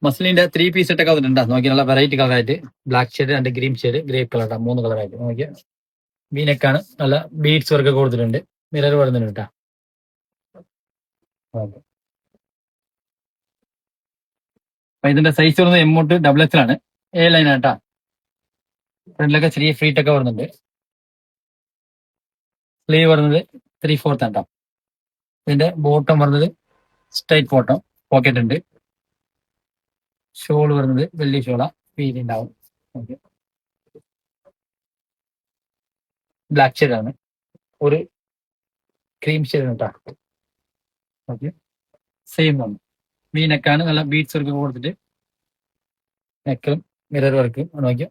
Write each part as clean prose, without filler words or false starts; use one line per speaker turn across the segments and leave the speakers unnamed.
മസ്ലിന്റെ 3 piece സെറ്റൊക്കെ വന്നിട്ടുണ്ട്. നോക്കി നല്ല വെറൈറ്റി കളറായിട്ട് black shade and green shade grey colour 3 കളറായിട്ട് നോക്കിയ വീനെക്കാണ്. നല്ല ബീഡ്സ് വർക്ക് കൊടുത്തിട്ടുണ്ട്. മിറർ വരുന്നുണ്ട് കേട്ടാ. അപ്പൊ ഇതിന്റെ സൈസ് വരുന്നത് M തൊട്ട് XX ആണ്. A ലൈൻ ആട്ടാ. ഫ്രണ്ടിലൊക്കെ ചെറിയ ഫ്രീറ്റ് ഒക്കെ വരുന്നുണ്ട്. സ്ലീവ് വരുന്നത് 3/4 ആണ്. ഇതിന്റെ ബോട്ടം വരുന്നത് സ്ട്രൈറ്റ് ബോട്ടം, പോക്കറ്റ് ഉണ്ട്. ഷോൾ വരുന്നത് വെള്ളി ഷോള, വീതി ഉണ്ടാവും. ഓക്കെ, ബ്ലാക്ക് ഷെയ്ഡ് ആണ്, ഒരു ക്രീം ഷെയ്ഡ് കേട്ടോ. ഓക്കെ, സെയിം ആണ്. ഈ നെക്കാണ് നല്ല ബീഡ്സ് വർക്ക് കൊടുത്തിട്ട് നെക്കും മിറർ വർക്ക് നോക്കിയ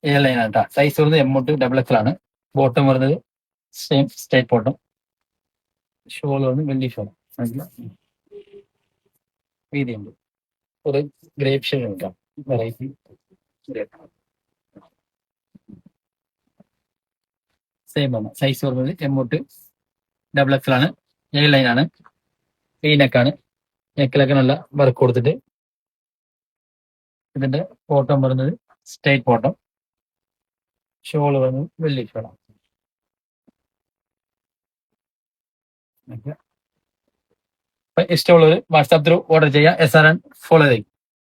A ലൈൻ ആണ് കേട്ടോ. സൈസ് വരുന്നത് M തൊട്ട് XX ആണ്. ബോട്ടം വരുന്നത് സെയിം സ്ട്രൈറ്റ് ബോട്ടം. ഷോൾ വരുന്നത് വെള്ളി ഷോൾ, വീതിയുണ്ട്. ഒരു ഗ്രേപ്പ് ഷെയ്ഡ് കേട്ടോ, വെറൈറ്റി. സെയിം ആണ്. സൈസ് വരുന്നത് M തൊട്ട് XX ആണ്. A ലൈൻ ആണ്. ഈ നെക്കാണ്. നെക്കിലൊക്കെ നല്ല വർക്ക് കൊടുത്തിട്ട് ഇതിന്റെ ബോട്ടം വരുന്നത് സ്ട്രൈറ്റ് ബോട്ടം. ഷോൾ വരുന്നത് വെള്ളി ഷോളാണ്. ഇഷ്ടമുള്ളവർ വാട്സാപ്പ് ത്രൂ ഓർഡർ ചെയ്യുക. SRN ഫോളോ ചെയ്യും.